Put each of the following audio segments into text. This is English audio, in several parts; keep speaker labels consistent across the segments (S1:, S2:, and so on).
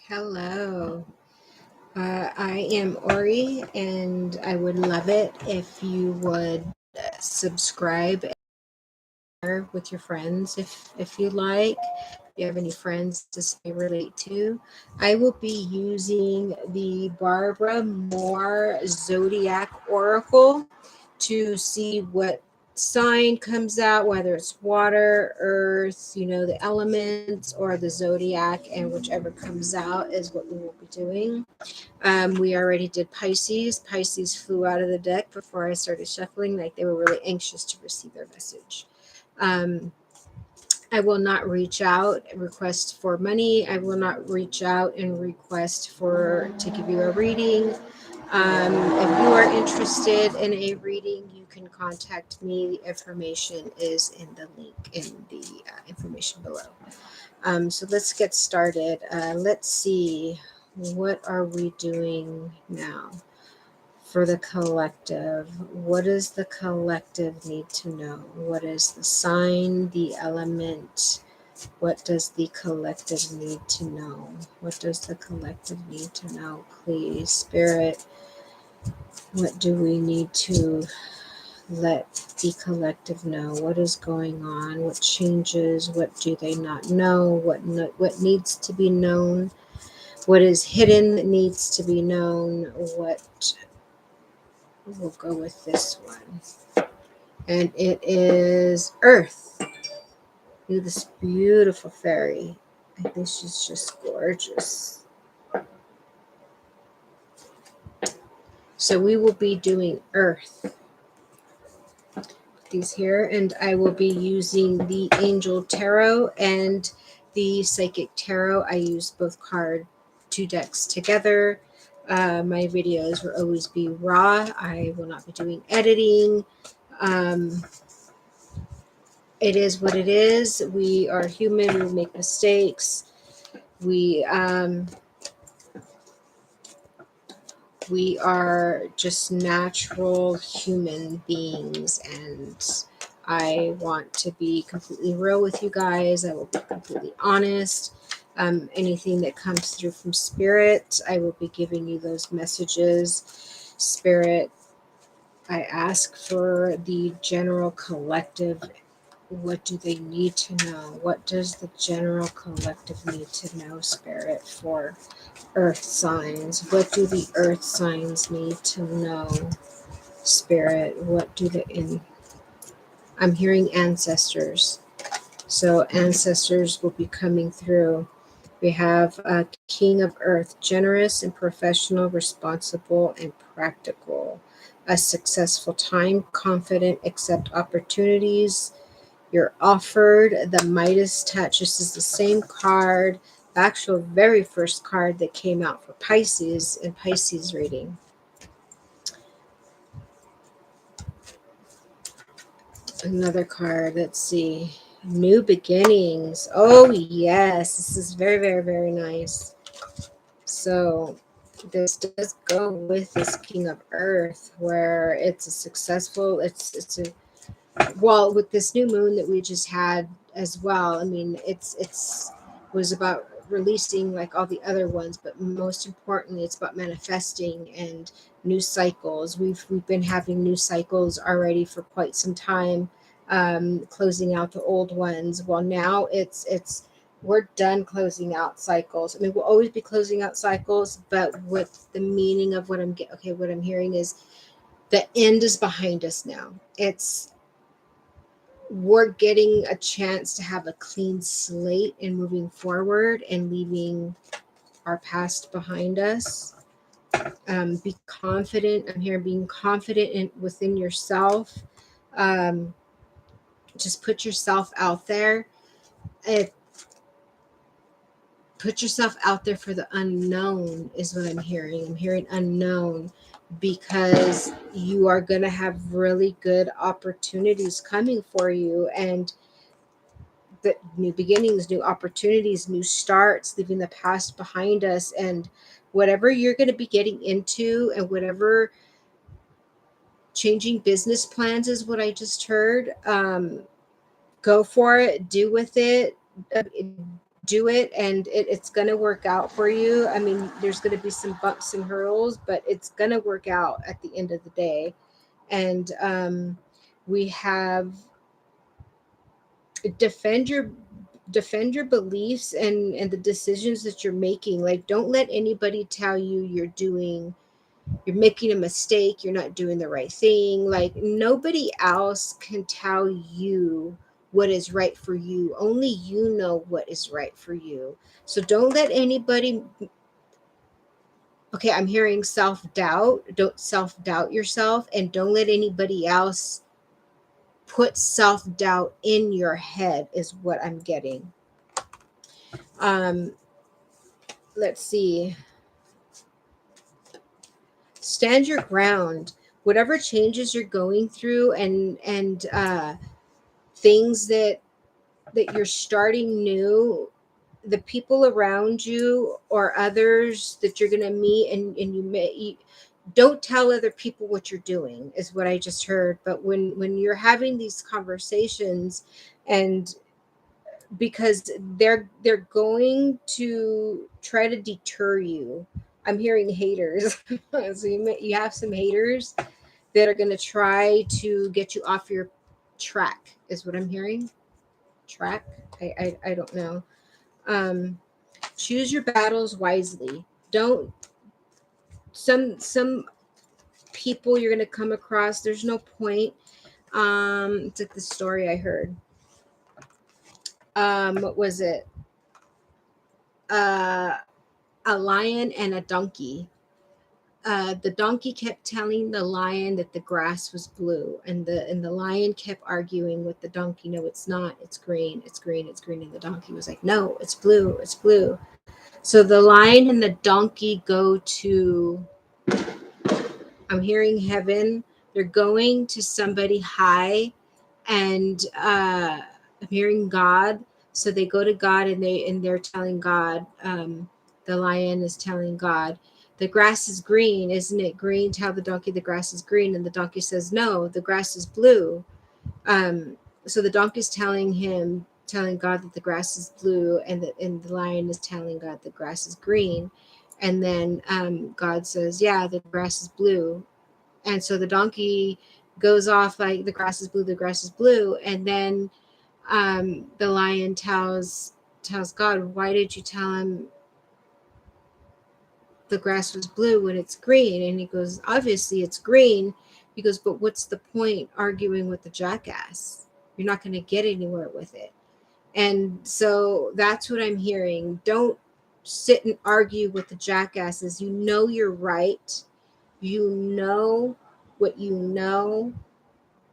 S1: Hello. I am Ori, and I would love it if you would subscribe and share with your friends if you like. If you have any friends to say relate to, I will be using the Barbara Moore Zodiac Oracle to see what sign comes out, whether it's water, earth, the elements, or the zodiac, and whichever comes out is what we will be doing. We already did Pisces. Pisces flew out of the deck before I started shuffling, like they were really anxious to receive their message. Um, I will not reach out and request for money. I will not reach out and request for to give you a reading. If you are interested in a reading, you can contact me. The information is in the link in the information below. So let's get started. Let's see, what are we doing now for the collective? What does the collective need to know? What is the sign, the element? What does the collective need to know? What does the collective need to know? Please, Spirit, what do we need to let the collective know? What is going on? What changes? What do they not know? What needs to be known? What is hidden that needs to be known? What We'll go with this one. And it is Earth. Look at this beautiful fairy. I think she's just gorgeous. So we will be doing Earth. These here, and I will be using the Angel Tarot and the Psychic Tarot. I use both two decks together. My videos will always be raw. I will not be doing editing. Um, it is what it is. We are human. We make mistakes. We are just natural human beings, and I want to be completely real with you guys. I will be completely honest. Anything that comes through from spirit, I will be giving you those messages. Spirit, I ask for the general collective. What do they need to know? What does the general collective need to know, Spirit, for earth signs? What do the earth signs need to know, Spirit? What do I'm hearing ancestors. So ancestors will be coming through. We have a King of Earth, generous and professional, responsible and practical. A successful time, confident, accept opportunities. You're offered the Midas touch. This is the same card, the actual very first card that came out for Pisces in Pisces reading. Another card, let's see. New beginnings. Oh, yes. This is very, very, very nice. So, this does go with this King of Earth, where it's a successful, it's a, well, with this new moon that we just had as well. I mean, it's was about releasing like all the other ones, but most importantly, it's about manifesting and new cycles. We've been having new cycles already for quite some time, closing out the old ones. Well, now it's we're done closing out cycles. I mean, we'll always be closing out cycles, but with the meaning of what what I'm hearing is the end is behind us now. We're getting a chance to have a clean slate and moving forward and leaving our past behind us. Be confident. I'm here being confident within yourself. Um, just put yourself out there. It, Put yourself out there for the unknown is what I'm hearing. I'm hearing unknown because you are going to have really good opportunities coming for you, and the new beginnings, new opportunities, new starts, leaving the past behind us. And whatever you're going to be getting into, and whatever changing business plans is what I just heard, go for it, do with it. do it, and it's going to work out for you. I mean, there's going to be some bumps and hurdles, but it's going to work out at the end of the day. And we have defend your defend your beliefs and the decisions that you're making. Like, don't let anybody tell you you're making a mistake, you're not doing the right thing. Like, nobody else can tell you what is right for you. Only you know what is right for you. So don't let anybody, okay, I'm hearing self-doubt. Don't self-doubt yourself, and don't let anybody else put self-doubt in your head, is what I'm getting. Um let's see. Stand your ground. Whatever changes you're going through, and things that you're starting new, the people around you or others that you're going to meet, and don't tell other people what you're doing, is what I just heard. But when you're having these conversations, and because they're going to try to deter you. I'm hearing haters. So you have some haters that are going to try to get you off your track, is what I'm hearing. Track. I don't know. um Choose your battles wisely. Don't, some people you're going to come across, there's no point. It's like the story I heard. What was it? uh a lion and a donkey. The donkey kept telling the lion that the grass was blue, and the lion kept arguing with the donkey. No, it's not. It's green. It's green. It's green. And the donkey was like, no, it's blue. It's blue. So the lion and the donkey go to, I'm hearing heaven. They're going to somebody high, and I'm hearing God. So they go to God, and they're telling God. The lion is telling God, the grass is green, isn't it green? Tell the donkey the grass is green, and the donkey says, no, the grass is blue. Um, so the donkey's telling God that the grass is blue, and the lion is telling God the grass is green. And then God says, yeah, the grass is blue. And so the donkey goes off like, the grass is blue, the grass is blue. And then the lion tells God, why did you tell him the grass was blue when it's green? And he goes, obviously it's green. He goes, but what's the point arguing with the jackass? You're not going to get anywhere with it. And so that's what I'm hearing. Don't sit and argue with the jackasses. You know you're right. You know what you know.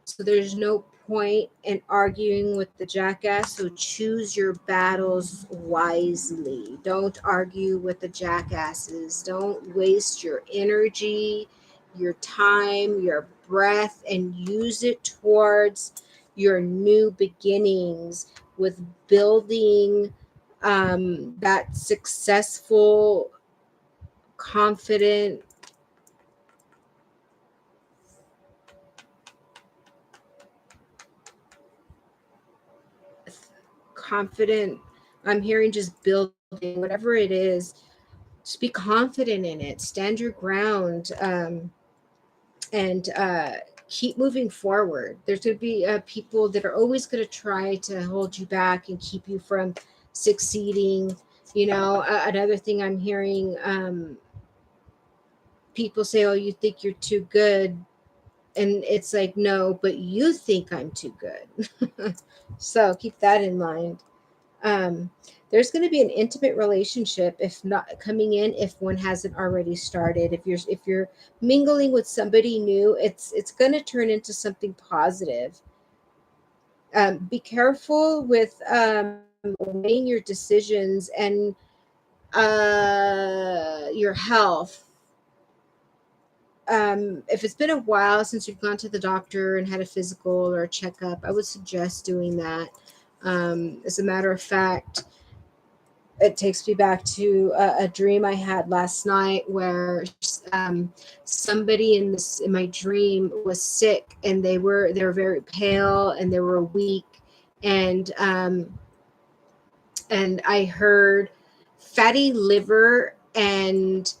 S1: So there's no point in arguing with the jackass. So choose your battles wisely. Don't argue with the jackasses. Don't waste your energy, your time, your breath, and use it towards your new beginnings with building that successful, confident, confident. I'm hearing just building whatever it is. Just be confident in it. Stand your ground, and keep moving forward. There's going to be people that are always going to try to hold you back and keep you from succeeding. Another thing I'm hearing, people say, "Oh, you think you're too good," and it's like, no, but you think I'm too good. So keep that in mind. um, there's going to be an intimate relationship, if not coming in, if one hasn't already started. If you're mingling with somebody new, it's going to turn into something positive. Be careful with weighing your decisions and your health. If it's been a while since you've gone to the doctor and had a physical or a checkup, I would suggest doing that. As a matter of fact, it takes me back to a dream I had last night where somebody in my dream was sick, and they were very pale, and they were weak, and and I heard fatty liver and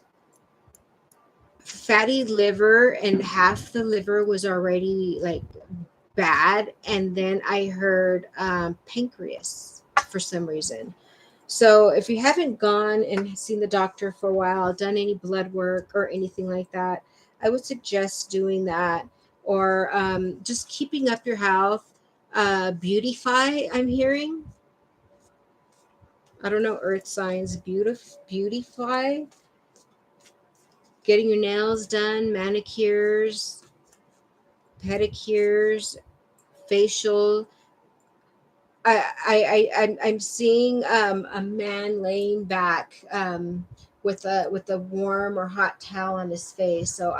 S1: half the liver was already like bad, and then I heard pancreas for some reason. So if you haven't gone and seen the doctor for a while, done any blood work or anything like that, I would suggest doing that, or just keeping up your health. Beautify, I'm hearing. I don't know, earth signs. Beautify, getting your nails done, manicures, pedicures, facial. I'm seeing a man laying back with a warm or hot towel on his face. So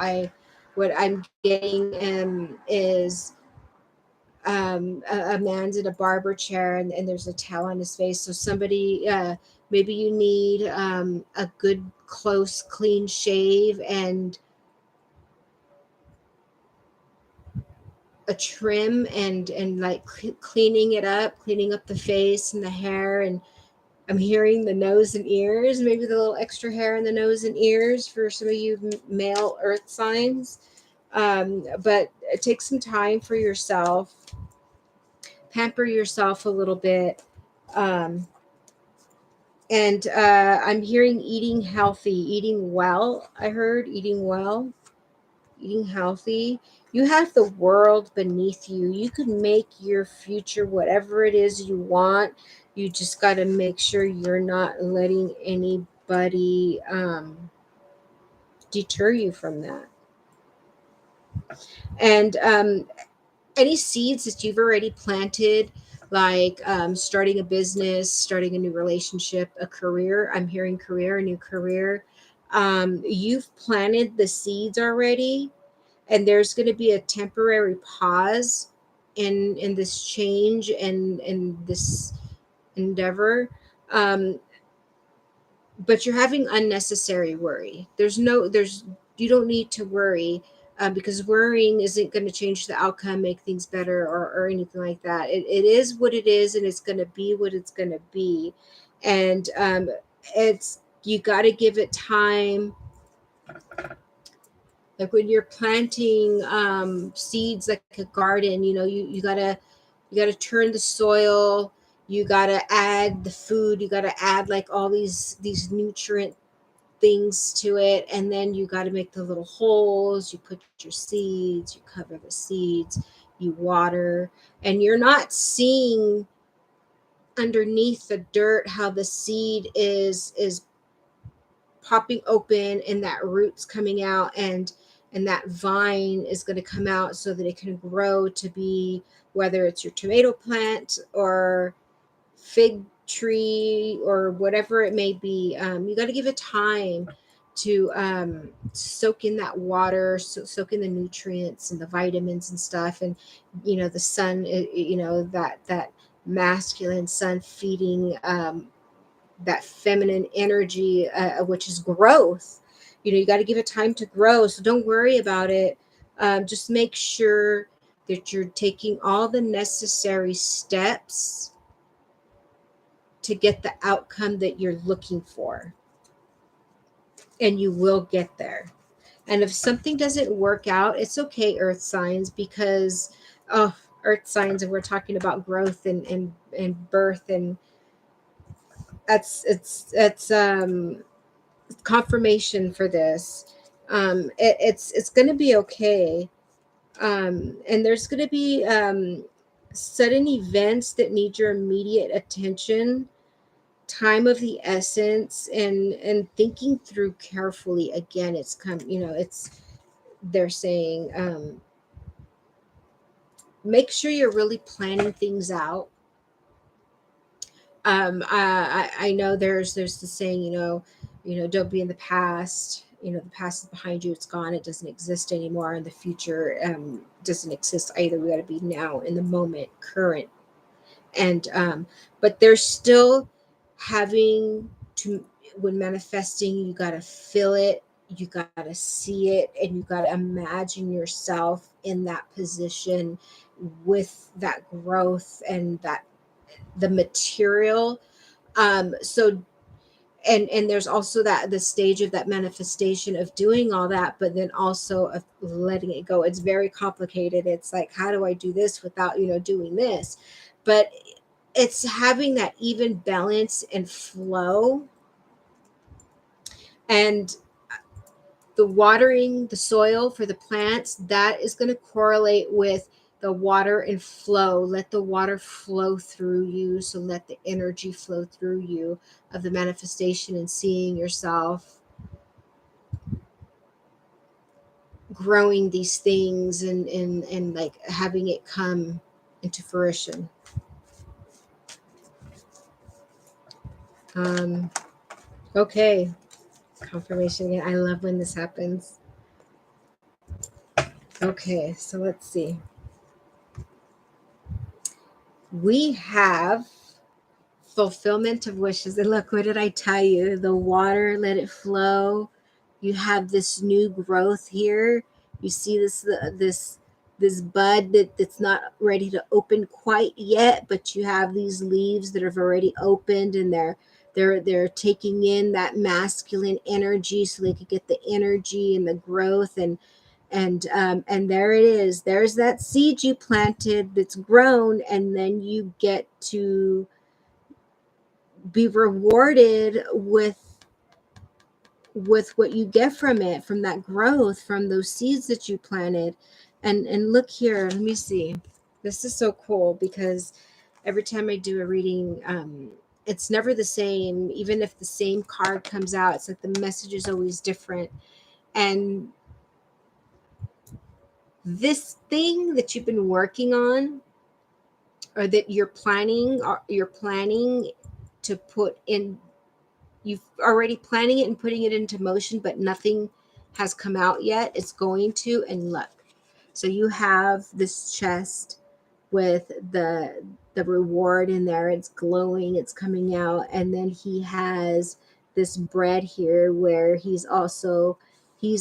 S1: what I'm getting is a man's in a barber chair, and there's a towel on his face. So somebody, maybe you need a good close clean shave and a trim, and like cleaning up the face and the hair. And I'm hearing the nose and ears, maybe the little extra hair in the nose and ears for some of you male earth signs. But take some time for yourself, pamper yourself a little bit. Um, and I'm hearing eating healthy, eating well. I heard eating well, eating healthy. You have the world beneath you. You can make your future whatever it is you want. You just got to make sure you're not letting anybody deter you from that. And any seeds that you've already planted, like starting a business, starting a new relationship, a career. I'm hearing career, a new career. You've planted the seeds already, and there's going to be a temporary pause in this change and in this endeavor. um, but you're having unnecessary worry. There's you don't need to worry, because worrying isn't going to change the outcome, make things better, or anything like that. It is what it is, and it's going to be what it's going to be. And it's you got to give it time. Like when you're planting seeds, like a garden, you gotta turn the soil, you gotta add the food, you gotta add like all these nutrient things to it, and then you got to make the little holes, you put your seeds, you cover the seeds, you water, and you're not seeing underneath the dirt how the seed is popping open, and that root's coming out, and that vine is going to come out so that it can grow to be, whether it's your tomato plant or fig tree or whatever it may be. You got to give it time to soak in that water, soak in the nutrients and the vitamins and stuff. And the sun, that masculine sun feeding that feminine energy, which is growth. You got to give it time to grow, so don't worry about it. Just make sure that you're taking all the necessary steps to get the outcome that you're looking for, and you will get there. And if something doesn't work out, it's okay, earth signs, because oh, earth signs, and we're talking about growth and birth, and it's confirmation for this. It's going to be okay. And there's going to be sudden events that need your immediate attention, time of the essence, and thinking through carefully. Again, it's they're saying, make sure you're really planning things out. I know there's the saying, don't be in the past. The past is behind you, it's gone, it doesn't exist anymore, and the future doesn't exist either. We got to be now in the moment, current. And but there's still having to, when manifesting, you got to feel it, you got to see it, and you got to imagine yourself in that position with that growth and that the material. So and there's also that the stage of that manifestation of doing all that, but then also of letting it go. It's very complicated. It's like, how do I do this without, doing this? But it's having that even balance and flow, and the watering the soil for the plants, that is going to correlate with the water and flow. Let the water flow through you, so let the energy flow through you of the manifestation and seeing yourself growing these things, and like having it come into fruition. um okay, confirmation again. I love when this happens. Okay, so let's see. We have fulfillment of wishes. And look, what did I tell you? The water, let it flow. You have this new growth here. You see this bud that's not ready to open quite yet, but you have these leaves that have already opened, and they're taking in that masculine energy so they could get the energy and the growth, and there it is. There's that seed you planted that's grown, and then you get to be rewarded with what you get from it, from that growth, from those seeds that you planted. And look here, let me see. This is so cool because every time I do a reading, it's never the same. Even if the same card comes out, it's like the message is always different. And this thing that you've been working on, or that you're planning to put in, you've already planning it and putting it into motion, but nothing has come out yet. It's going to. And look, so you have this chest with the reward in there. It's glowing, it's coming out. And then he has this bread here where he's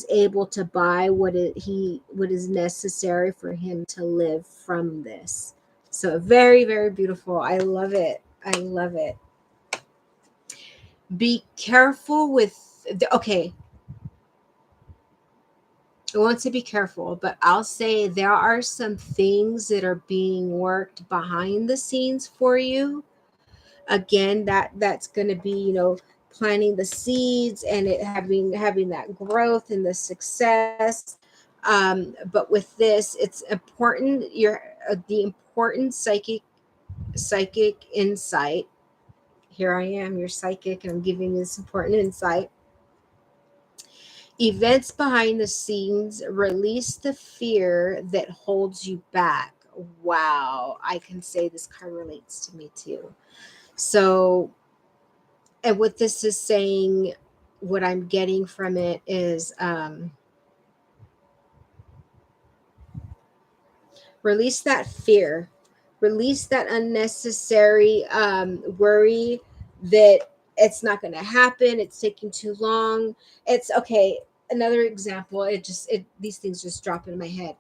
S1: able to buy what is necessary for him to live from this. So very, very beautiful. I love it. I love it. Be careful with okay, I want to be careful, but I'll say there are some things that are being worked behind the scenes for you. Again, that's going to be, planting the seeds and it having that growth and the success. But with this, it's important, the important psychic insight. Here I am, your psychic, and I'm giving you this important insight. Events behind the scenes release the fear that holds you back. Wow, I can say this card relates to me too. So, and what this is saying, what I'm getting from it is, release that fear, release that unnecessary worry that it's not going to happen, it's taking too long. It's okay. Another example, these things just drop into my head.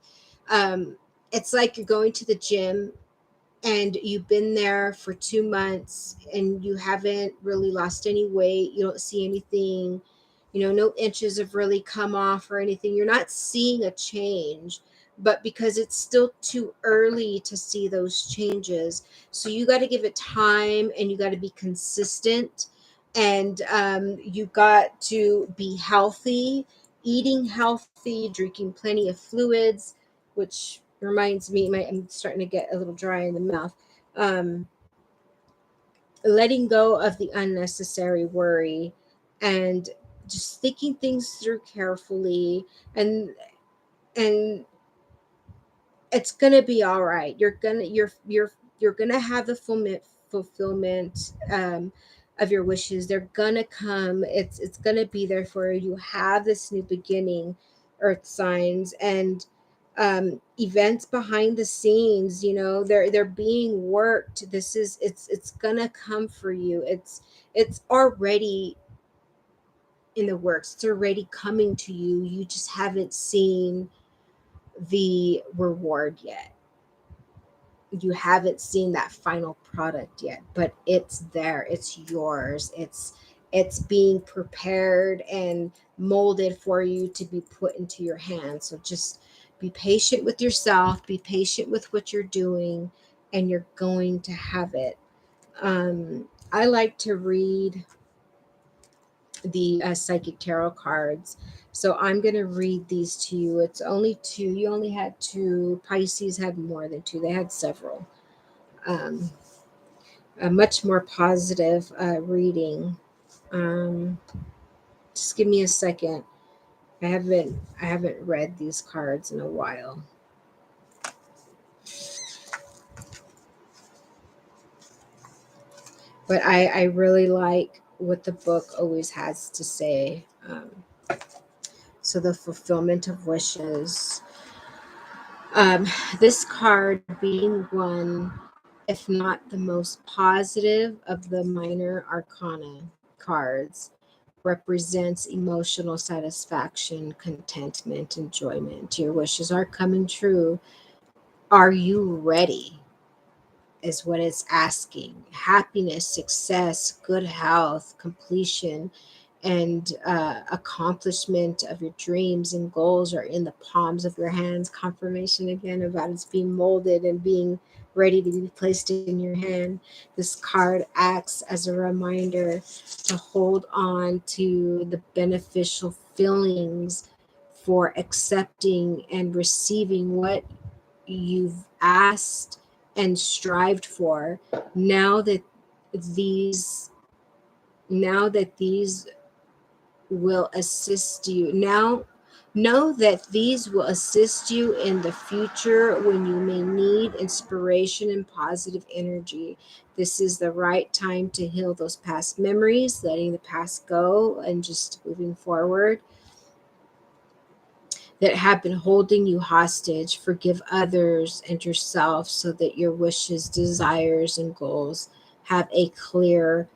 S1: It's like you're going to the gym and you've been there for 2 months and you haven't really lost any weight, you don't see anything, no inches have really come off or anything, you're not seeing a change, but because it's still too early to see those changes, so you got to give it time and you got to be consistent, and you got to be healthy, eating healthy, drinking plenty of fluids, which reminds me, I'm starting to get a little dry in the mouth. Um, Letting go of the unnecessary worry and just thinking things through carefully, and it's gonna be all right. You're gonna have the fulfillment of your wishes. They're gonna come. It's gonna be there for you. You have this new beginning, earth signs, and events behind the scenes. They're being worked. It's gonna come for you. It's already in the works. It's already coming to you. You just haven't seen the reward yet. you haven't seen that final product yet, but it's there, it's yours, it's being prepared and molded for you to be put into your hands. So just be patient with yourself, be patient with what you're doing, and you're going to have it. I like to read the psychic tarot cards. So I'm going to read these to you. It's only two. You only had two. Pisces had more than two, they had several. Um, a much more positive reading. Um, just give me a second. I haven't read these cards in a while. But I really like what the book always has to say. So the fulfillment of wishes. This card being one, if not the most positive of the minor arcana cards, represents emotional satisfaction, contentment, enjoyment. Your wishes are coming true. Are you ready? Is what it's asking. Happiness, success, good health, completion, and accomplishment of your dreams and goals are in the palms of your hands. Confirmation again about it's being molded and being ready to be placed in your hand. This card acts as a reminder to hold on to the beneficial feelings for accepting and receiving what you've asked and strived for. now that these now that these will assist you now know that these will assist you in the future when you may need inspiration and positive energy. This is the right time to heal those past memories, letting the past go and just moving forward that have been holding you hostage. Forgive others and yourself so that your wishes, desires, and goals have a clear,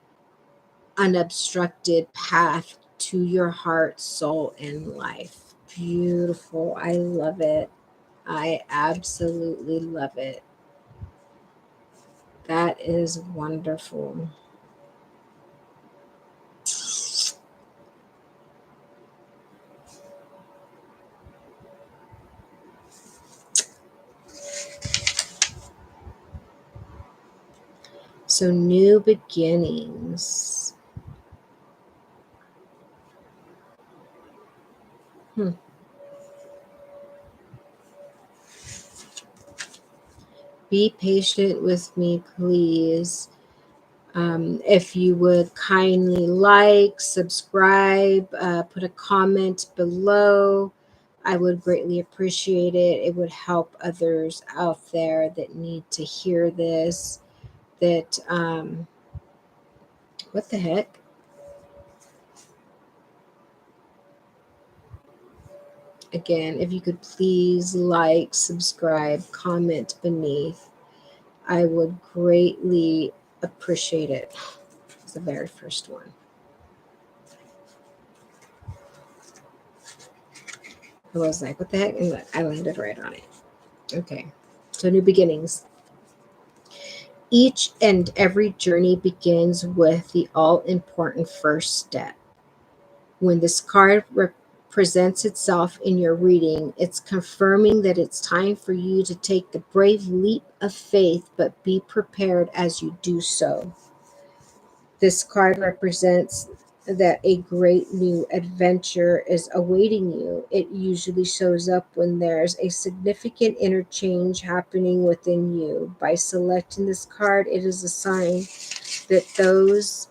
S1: unobstructed path to your heart, soul, and life. Beautiful. I love it. I absolutely love it. That is wonderful. So, new beginnings. Hmm. Be patient with me, please. If you would kindly like, subscribe, put a comment below, I would greatly appreciate it. It would help others out there that need to hear this. That, what the heck? Again, if you could please like, subscribe, comment beneath, I would greatly appreciate it. It's the very first one. I was like, what the heck? And I landed right on it. Okay. So, new beginnings. Each and every journey begins with the all important first step. When this card presents itself in your reading, it's confirming that it's time for you to take the brave leap of faith, but be prepared as you do so. This card represents that a great new adventure is awaiting you. It usually shows up when there's a significant interchange happening within you. By selecting this card, it is a sign that those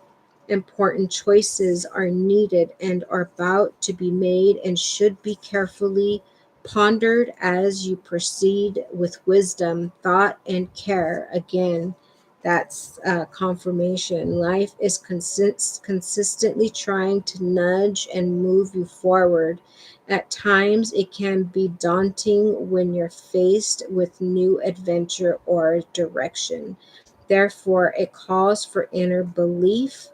S1: important choices are needed and are about to be made and should be carefully pondered as you proceed with wisdom, thought, and care. Again, that's confirmation. Life is consistently trying to nudge and move you forward. At times, it can be daunting when you're faced with new adventure or direction. Therefore, it calls for inner belief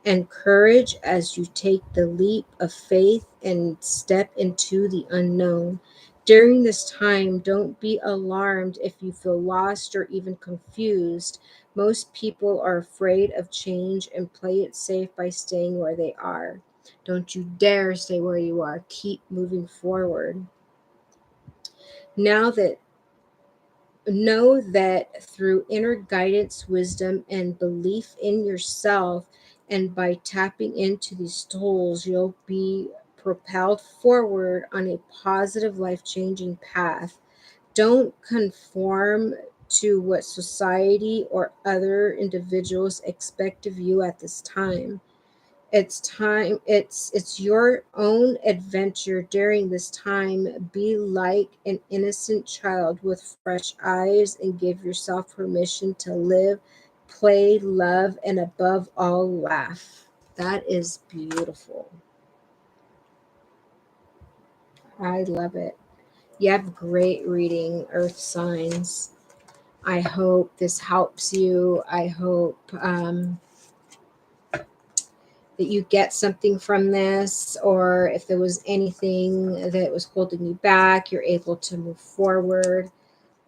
S1: and courage as you take the leap of faith and step into the unknown. During this time, don't be alarmed if you feel lost or even confused. Most people are afraid of change and play it safe by staying where they are. Don't you dare stay where you are. Keep moving forward. Now that Know that through inner guidance, wisdom, and belief in yourself, and by tapping into these tools, you'll be propelled forward on a positive, life changing path. Don't conform to what society or other individuals expect of you at this time. It's your own adventure during this time. Be like an innocent child with fresh eyes and give yourself permission to live, play, love, and above all, laugh. That is beautiful. I love it. You have great reading, Earth Signs. I hope this helps you. I hope that you get something from this, or if there was anything that was holding you back, you're able to move forward.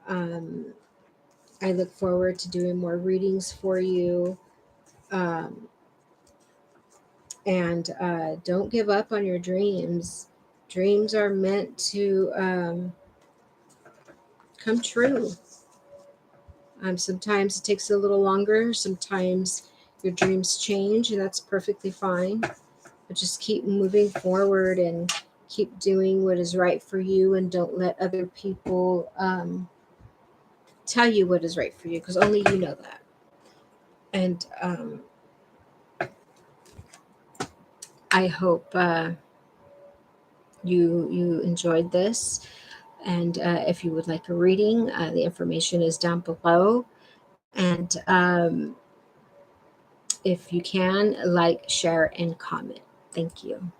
S1: Um, I look forward to doing more readings for you. Um, and don't give up on your dreams. Dreams are meant to come true. Sometimes it takes a little longer. Sometimes your dreams change, and that's perfectly fine. But just keep moving forward and keep doing what is right for you, and don't let other people tell you what is right for you, because only you know that. And I hope you enjoyed this. And if you would like a reading, the information is down below. And if you can, like, share, and comment. Thank you.